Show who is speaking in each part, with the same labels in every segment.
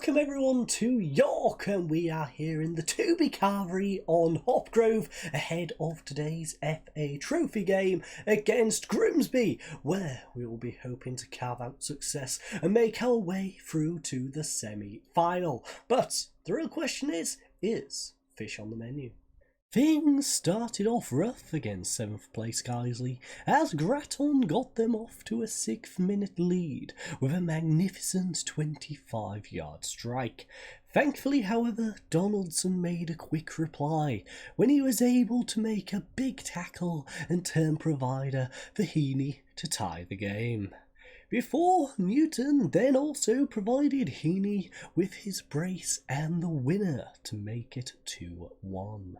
Speaker 1: Welcome everyone to York, and we are here in the Toby Carvery on Hopgrove ahead of today's FA Trophy game against Grimsby, where we will be hoping to carve out success and make our way through to the semi-final. But the real question is fish on the menu? Things started off rough against 7th place Guiseley as Gratton got them off to a 6th-minute lead with a magnificent 25-yard strike. Thankfully, however, Donaldson made a quick reply when he was able to make a big tackle and turn provider for Heaney to tie the game. Before Newton then also provided Heaney with his brace and the winner to make it 2-1.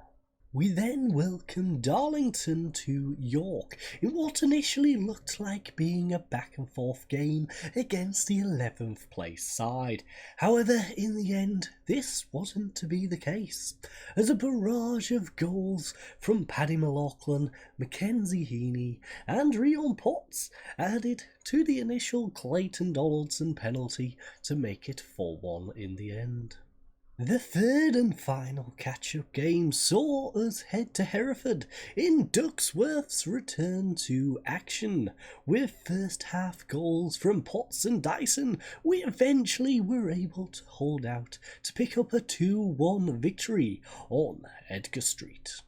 Speaker 1: We then welcomed Darlington to York in what initially looked like being a back and forth game against the 11th place side. However, in the end, this wasn't to be the case, as a barrage of goals from Paddy McLaughlin, Mackenzie Heaney and Rion Potts added to the initial Clayton Donaldson penalty to make it 4-1 in the end. The third and final catch-up game saw us head to Hereford in Ducksworth's return to action. With first half goals from Potts and Dyson, we eventually were able to hold out to pick up a 2-1 victory on Edgar Street.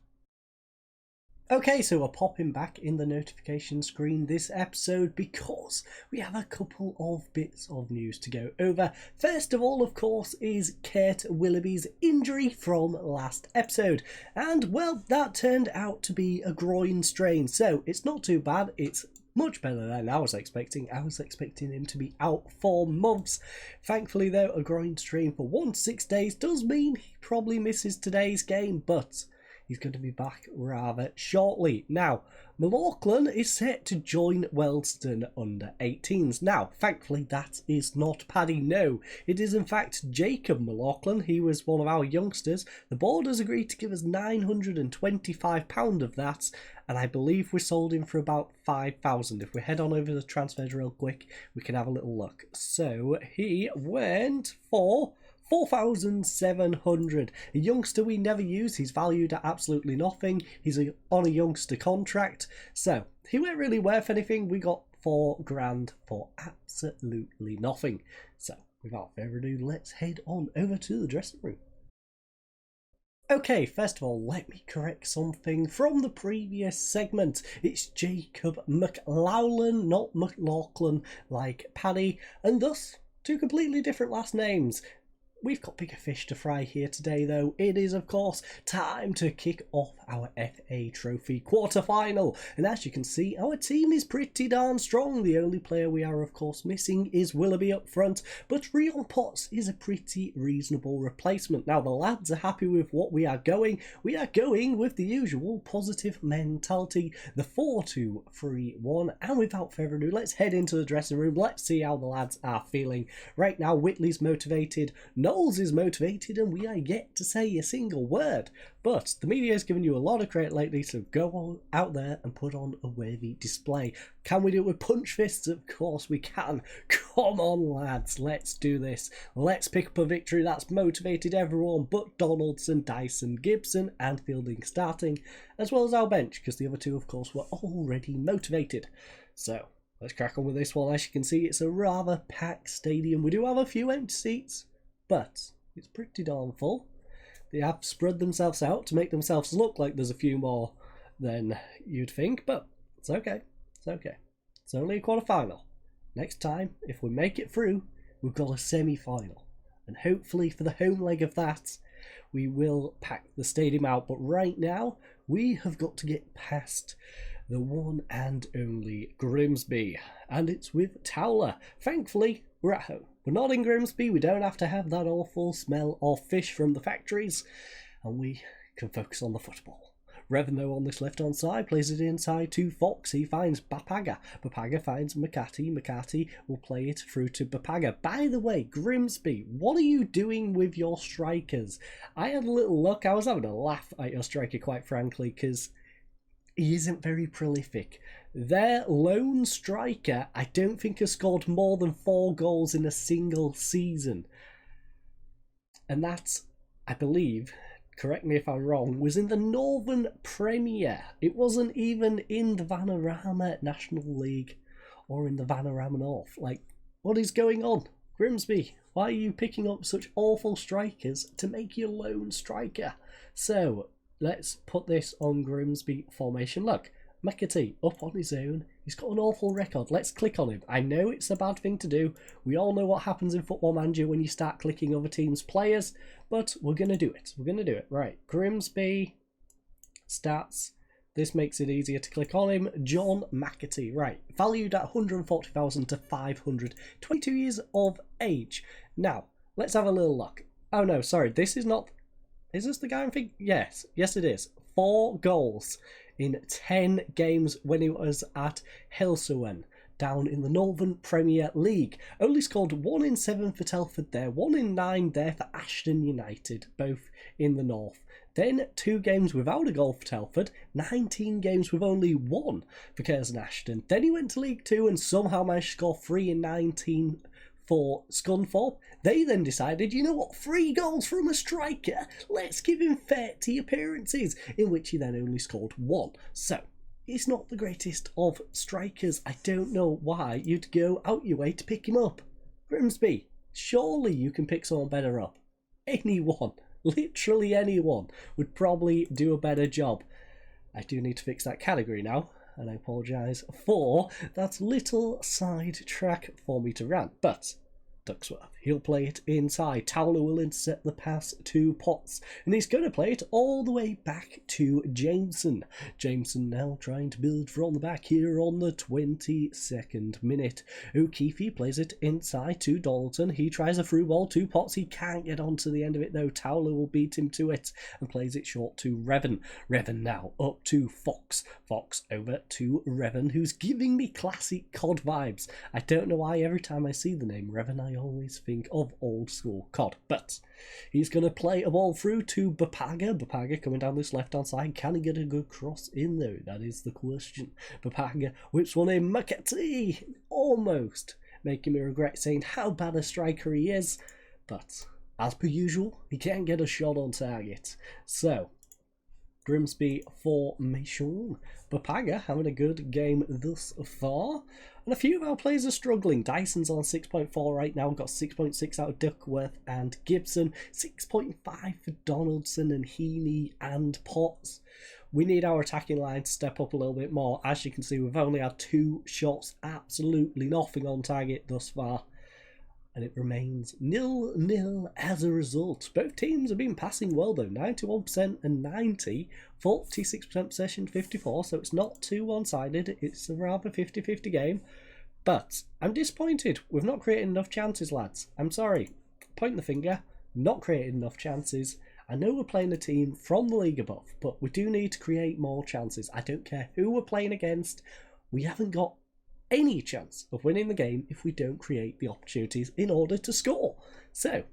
Speaker 1: Okay, so we're popping back in the notification screen this episode because we have a couple of bits of news to go over. First of all, of course, is Kurt Willoughby's injury from last episode. And, well, that turned out to be a groin strain, so it's not too bad. It's much better than I was expecting. I was expecting him to be out for months. Thankfully, though, a groin strain for 1 to 6 days does mean he probably misses today's game, but he's going to be back rather shortly. Now, McLaughlin is set to join Wellston under 18s. Now, thankfully, that is not Paddy, no. It is in fact Jacob McLaughlin. He was one of our youngsters. The board has agreed to give us £925 of that, and I believe we sold him for about 5,000. If we head on over the transfers real quick, we can have a little look. So, he went for 4,700. A youngster we never use. He's valued at absolutely nothing. He's on a youngster contract, so he weren't really worth anything. We got £4,000 for absolutely nothing. So without further ado, let's head on over to the dressing room. Okay, first of all, let me correct something from the previous segment. It's Jacob McLaughlin, not McLaughlin like Paddy, and thus two completely different last names. We've got bigger fish to fry here today, though. It is, of course, time to kick off our FA Trophy quarter-final. And as you can see, our team is pretty darn strong. The only player we are, of course, missing is Willoughby up front, but Rion Potts is a pretty reasonable replacement. Now, the lads are happy with what we are going. We are going with the usual positive mentality, the 4-2-3-1. And without further ado, let's head into the dressing room. Let's see how the lads are feeling. Right now, Whitley's motivated, Knowles is motivated, and we are yet to say a single word. But the media has given you a lot of credit lately, so go out there and put on a worthy display. Can we do it with punch fists? Of course we can. Come on, lads, let's do this. Let's pick up a victory that's motivated everyone but Donaldson, Dyson, Gibson and Fielding starting, as well as our bench, because the other two, of course, were already motivated. So let's crack on with this one. As you can see, it's a rather packed stadium. We do have a few empty seats, but it's pretty darn full. They have spread themselves out to make themselves look like there's a few more than you'd think, but it's okay. It's okay. It's only a quarter-final. Next time, if we make it through, we've got a semi-final. And hopefully for the home leg of that, we will pack the stadium out. But right now, we have got to get past the one and only Grimsby. And it's with Towler. Thankfully, we're at home. We're not in Grimsby, we don't have to have that awful smell of fish from the factories, and we can focus on the football. Revenue on this left-hand side plays it inside to Fox. He finds Bapaga. Bapaga finds McCarty. McCarty will play it through to Bapaga. By the way, Grimsby, what are you doing with your strikers? I had a little look. I was having a laugh at your striker, quite frankly, because he isn't very prolific. Their lone striker, I don't think, has scored more than 4 goals in a single season. And that, I believe, correct me if I'm wrong, was in the Northern Premier. It wasn't even in the Vanarama National League or in the Vanarama North. Like, what is going on? Grimsby, why are you picking up such awful strikers to make your lone striker? So, let's put this on Grimsby formation. Look, McAtee up on his own. He's got an awful record. Let's click on him. I know it's a bad thing to do. We all know what happens in Football Manager when you start clicking other teams' players, but we're going to do it. We're going to do it. Right, Grimsby, stats. This makes it easier to click on him. John McAtee, right, valued at 140,000 to 500, 22 years of age. Now, let's have a little look. Oh no, sorry, this is not... Is this the guy I'm thinking? Yes, it is. 4 goals in 10 games when he was at Helm down in the Northern Premier League. Only scored 1 in 7 for Telford there, 1 in 9 there for Ashton United, both in the North. Then 2 games without a goal for Telford, 19 games with only 1 for Curzon Ashton. Then he went to League 2 and somehow managed to score 3 in 19 for Scunthorpe. They then decided, you know what, 3 goals from a striker, let's give him 30 appearances, in which he then only scored 1. So, he's not the greatest of strikers. I don't know why you'd go out your way to pick him up. Grimsby, surely you can pick someone better up. Anyone, literally anyone, would probably do a better job. I do need to fix that category now, and I apologise for that little side track for me to rant, but Ducksworth, he'll play it inside. Towler will intercept the pass to Potts, and he's going to play it all the way back to Jameson. Jameson now trying to build from the back here on the 22nd minute. O'Keefe plays it inside to Donaldson. He tries a through ball to Potts. He can't get onto the end of it though. Towler will beat him to it and plays it short to Revan. Revan now up to Fox. Fox over to Revan, who's giving me classic COD vibes. I don't know why every time I see the name Revan I always think of old school COD, but he's going to play a ball through to Bapaga. Bapaga coming down this left hand side. Can he get a good cross in there? That is the question. Bapaga whips one in. McAtee almost making me regret saying how bad a striker he is, but as per usual, he can't get a shot on target. So Grimsby formation. Bapaga having a good game thus far. And a few of our players are struggling. Dyson's on 6.4 right now. Got 6.6 out of Duckworth and Gibson. 6.5 for Donaldson and Heaney and Potts. We need our attacking line to step up a little bit more. As you can see, we've only had 2 shots. Absolutely nothing on target thus far. And it remains 0-0 as a result. Both teams have been passing well though, 91% and 90, 46% possession, 54, so it's not too one-sided. It's a rather 50-50 game. But I'm disappointed. We've not created enough chances, lads. I'm sorry. Pointing the finger, not created enough chances. I know we're playing a team from the league above, but we do need to create more chances. I don't care who we're playing against. We haven't got any chance of winning the game if we don't create the opportunities in order to score. So,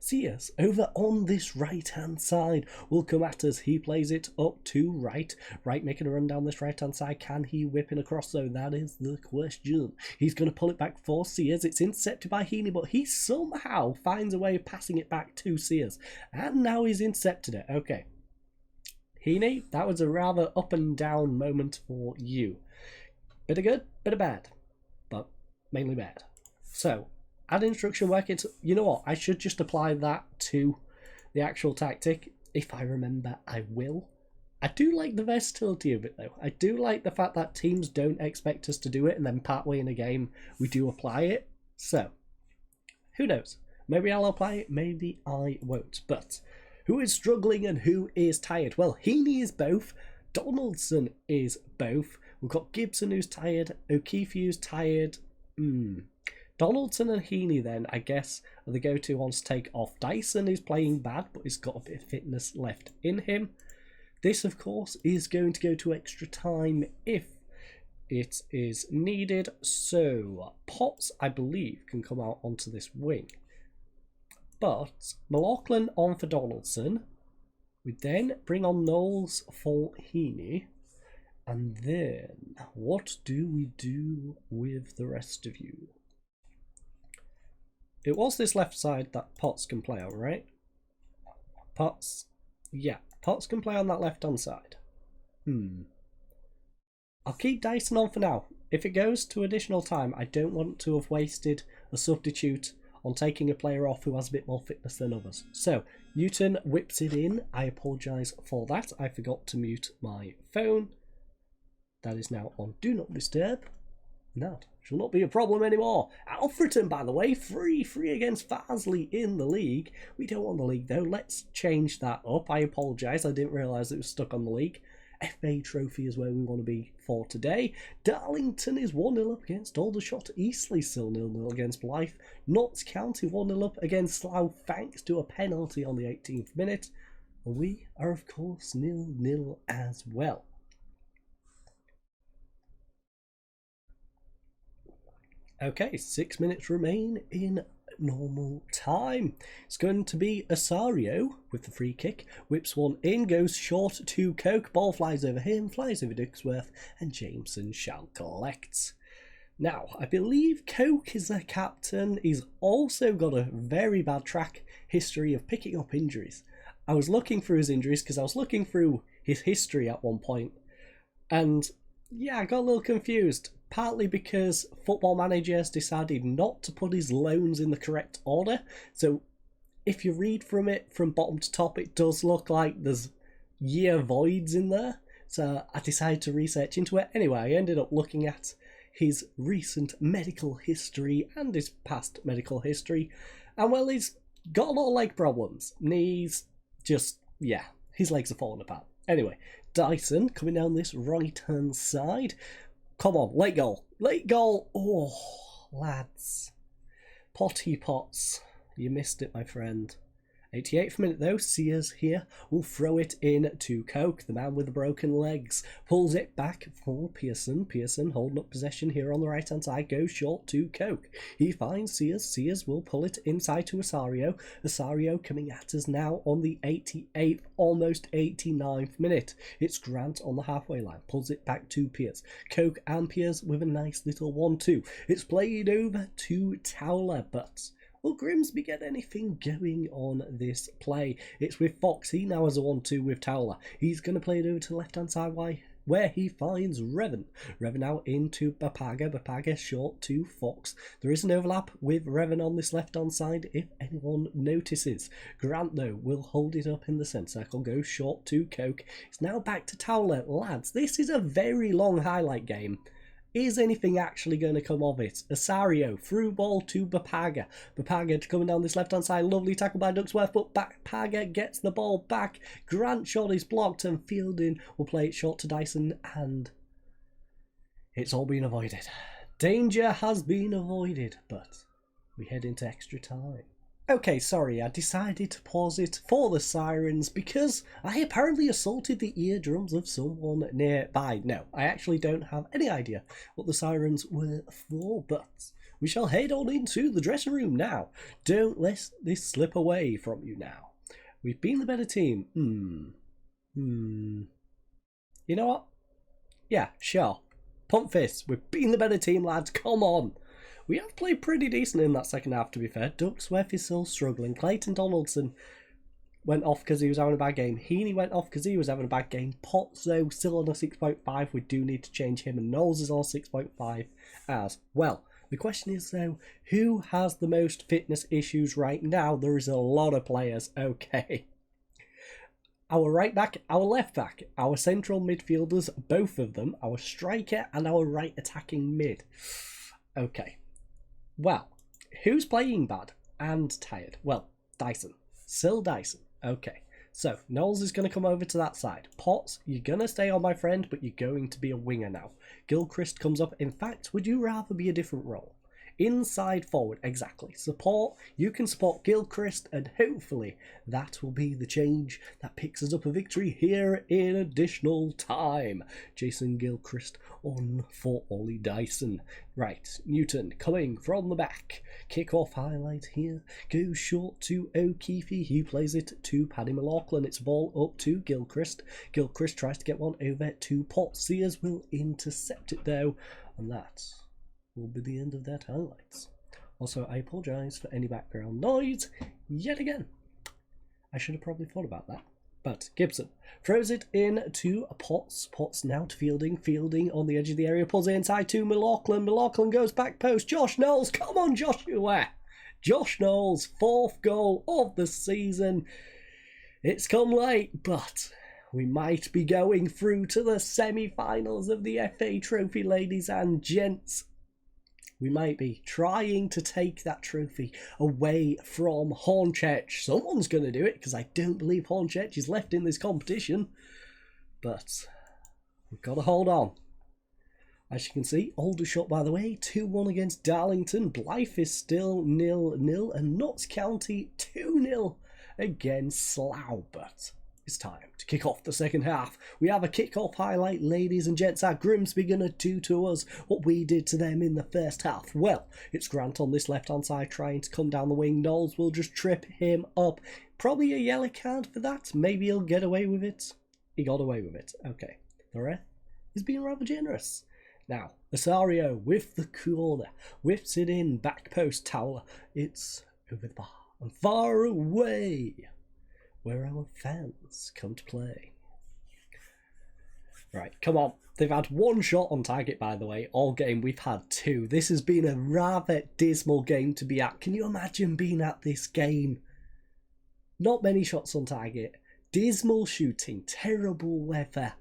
Speaker 1: Sears over on this right hand side will come at us. He plays it up to right. Right making a run down this right hand side. Can he whip in across though? That is the question. He's going to pull it back for Sears. It's intercepted by Heaney, but he somehow finds a way of passing it back to Sears. And now he's intercepted it. Okay. Heaney, that was a rather up and down moment for you. Bit of good, bit of bad, but mainly bad. So, add instruction work into, you know what, I should just apply that to the actual tactic. If I remember, I will. I do like the versatility of it though. I do like the fact that teams don't expect us to do it and then partway in a game we do apply it. So, who knows? Maybe I'll apply it, maybe I won't. But who is struggling and who is tired? Well, Heaney is both. Donaldson is both. We've got Gibson who's tired, O'Keefe who's tired. Donaldson and Heaney then, I guess, are the go-to ones to take off. Dyson is playing bad, but he's got a bit of fitness left in him. This, of course, is going to go to extra time if it is needed. So, Potts, I believe, can come out onto this wing. But McLaughlin on for Donaldson. We then bring on Knowles for Heaney. And then, what do we do with the rest of you? It was this left side that Potts can play on, right? Potts. Yeah, Potts can play on that left-hand side. I'll keep Dyson on for now. If it goes to additional time, I don't want to have wasted a substitute on taking a player off who has a bit more fitness than others. So, Newton whips it in. I apologise for that. I forgot to mute my phone. That is now on Do Not Disturb. That shall not be a problem anymore. Alfreton, by the way, 3-3 against Farsley in the league. We don't want the league, though. Let's change that up. I apologise. I didn't realise it was stuck on the league. FA Trophy is where we want to be for today. Darlington is 1-0 up against Aldershot. Eastleigh still 0-0 against Blyth. Notts County 1-0 up against Slough thanks to a penalty on the 18th minute. And we are, of course, 0-0 as well. Okay, 6 minutes remain in normal time. It's going to be Osario with the free kick. Whips one in, goes short to Coke. Ball flies over him, flies over Duxworth, and Jameson shall collect. Now, I believe Coke is the captain. He's also got a very bad track history of picking up injuries. I was looking through his injuries because I was looking through his history at one point. And yeah, I got a little confused. Partly because Football Manager has decided not to put his loans in the correct order. So if you read from it from bottom to top, it does look like there's year voids in there. So I decided to research into it. Anyway, I ended up looking at his recent medical history and his past medical history. And well, he's got a lot of leg problems. Knees, just, yeah, his legs are falling apart. Anyway, Dyson coming down this right-hand side. Come on, late goal. Late goal. Oh, lads. Potty Pots. You missed it, my friend. 88th minute though, Sears here will throw it in to Coke, the man with the broken legs. Pulls it back for Pearson. Pearson holding up possession here on the right hand side, goes short to Coke. He finds Sears. Sears will pull it inside to Osario. Osario coming at us now on the 88th, almost 89th minute. It's Grant on the halfway line, pulls it back to Pierce. Coke and Pierce with a nice little 1-2. It's played over to Towler, but will Grimsby get anything going on this play? It's with Fox. He now has a 1-2 with Towler. He's going to play it over to the left-hand side where he finds Revan. Revan now into Bapaga. Bapaga short to Fox. There is an overlap with Revan on this left-hand side if anyone notices. Grant, though, will hold it up in the centre circle. Goes short to Coke. It's now back to Towler. Lads, this is a very long highlight game. Is anything actually going to come of it? Osario, through ball to Bapaga. Bapaga coming down this left-hand side. Lovely tackle by Duxworth, but Bapaga gets the ball back. Grant shot is blocked and Fielding will play it short to Dyson, and it's all been avoided. Danger has been avoided, but we head into extra time. Okay, sorry, I decided to pause it for the sirens because I apparently assaulted the eardrums of someone nearby. No, I actually don't have any idea what the sirens were for, but we shall head on into the dressing room now. Don't let this slip away from you now. We've been the better team. You know what? Yeah, sure. Pump fists. We've been the better team, lads. Come on. We have played pretty decent in that second half, to be fair. Duxworth is still struggling. Clayton Donaldson went off because he was having a bad game. Heaney went off because he was having a bad game. Potts, though, still on a 6.5. We do need to change him. And Knowles is on 6.5 as well. The question is, though, who has the most fitness issues right now? There is a lot of players. Okay. Our right back, our left back, our central midfielders, both of them, our striker and our right attacking mid. Okay. Well, who's playing bad and tired? Well, Dyson. Still Dyson. Okay. So, Knowles is going to come over to that side. Potts, you're going to stay on, my friend, but you're going to be a winger now. Gilchrist comes up. In fact, would you rather be a different role? Inside forward, exactly. Support, you can support Gilchrist, and hopefully that will be the change that picks us up a victory here in additional time. Jason Gilchrist on for Ollie Dyson. Right, Newton coming from the back. Kick-off highlight here. Goes short to O'Keefe. He plays it to Paddy McLaughlin. It's ball up to Gilchrist. Gilchrist tries to get one over to Potts. Sears will intercept it though, and that will be the end of that highlights. Also, I apologise for any background noise yet again. I should have probably thought about that. But Gibson throws it in to Potts. Potts now to Fielding. Fielding on the edge of the area. Pulls it inside to McLaughlin. McLaughlin goes back post. Josh Knowles. Come on, Joshua. Josh Knowles, 4th goal of the season. It's come late, but we might be going through to the semi-finals of the FA Trophy, ladies and gents. We might be trying to take that trophy away from Hornchurch. Someone's going to do it, because I don't believe Hornchurch is left in this competition. But we've got to hold on. As you can see, Aldershot, by the way, 2-1 against Darlington. Blythe is still 0-0. And Notts County 2-0 against Slough. But it's time to kick off the second half. We have a kick-off highlight, ladies and gents. Are Grimsby going to do to us what we did to them in the first half? Well, it's Grant on this left-hand side trying to come down the wing. Knowles will just trip him up. Probably a yellow card for that. Maybe he'll get away with it. He got away with it. Okay. The ref is being rather generous. Now, Osario with the corner. Whips it in. Back post. Towler. It's over the bar. And far away, where our fans come to play. Right, come on. They've had 1 shot on target, by the way, all game. We've had 2. This has been a rather dismal game to be at. Can you imagine being at this game? Not many shots on target. Dismal shooting. Terrible weather.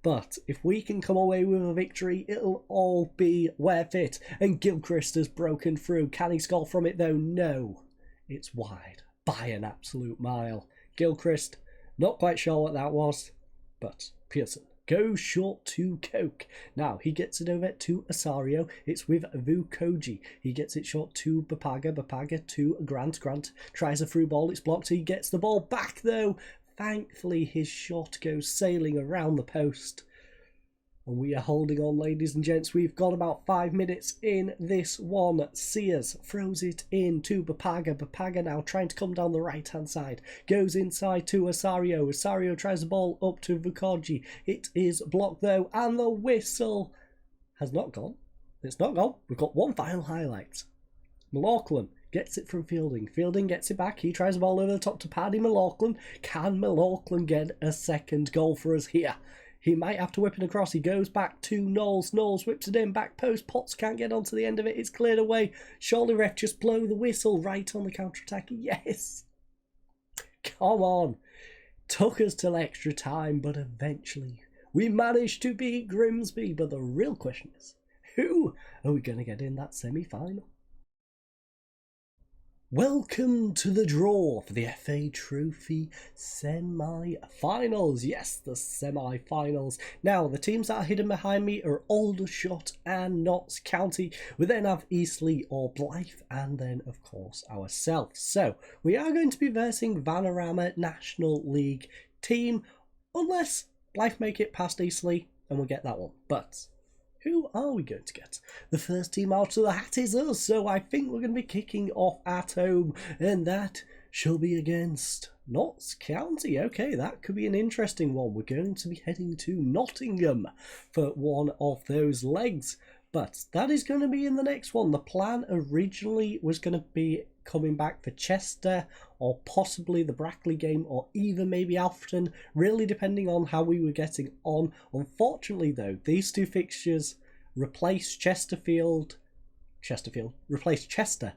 Speaker 1: But if we can come away with a victory, it'll all be worth it. And Gilchrist has broken through. Can he score from it, though? No. It's wide by an absolute mile. Gilchrist, not quite sure what that was, but Pearson goes short to Coke. Now he gets it over to Osario. It's with Vukoji. He gets it short to Bapaga. Bapaga to Grant. Grant tries a through ball. It's blocked. He gets the ball back though. Thankfully his shot goes sailing around the post. And we are holding on, ladies and gents. We've got about 5 minutes in this one. Sears throws it in to Bapaga. Bapaga now trying to come down the right-hand side. Goes inside to Osario. Osario tries the ball up to Vukoji. It is blocked, though, and the whistle has not gone. It's not gone. We've got one final highlight. McLaughlin gets it from Fielding. Fielding gets it back. He tries the ball over the top to Paddy McLaughlin. Can McLaughlin get a second goal for us here? He might have to whip it across. He goes back to Knowles. Knowles whips it in. Back post. Potts can't get onto the end of it. It's cleared away. Surely ref just blow the whistle right on the counter-attack. Yes. Come on. Took us till extra time, but eventually we managed to beat Grimsby. But the real question is, who are we going to get in that semi-final? Welcome to the draw for the FA Trophy semi-finals. Yes, the semi-finals. Now, the teams that are hidden behind me are Aldershot and Notts County. We then have Eastleigh or Blythe, and then, of course, ourselves. So, we are going to be versing Vanarama National League team, unless Blythe make it past Eastleigh, and we'll get that one. But who are we going to get? The first team out of the hat is us, so I think we're going to be kicking off at home, and that shall be against Notts County. Okay, that could be an interesting one. We're going to be heading to Nottingham for one of those legs, but that is going to be in the next one. The plan originally was going to be coming back for Chester, or possibly the Brackley game, or even maybe Alfreton, really depending on how we were getting on. Unfortunately though, these two fixtures replaced Chester,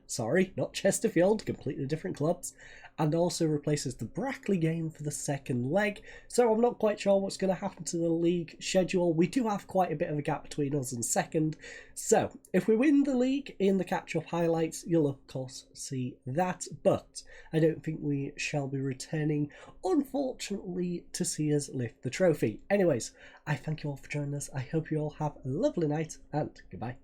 Speaker 1: sorry, not Chesterfield, completely different clubs, and also replaces the Brackley game for the second leg. So I'm not quite sure what's going to happen to the league schedule. We do have quite a bit of a gap between us and second. So if we win the league in the catch-up highlights, you'll of course see that. But I don't think we shall be returning, unfortunately, to see us lift the trophy. Anyways, I thank you all for joining us. I hope you all have a lovely night, and goodbye.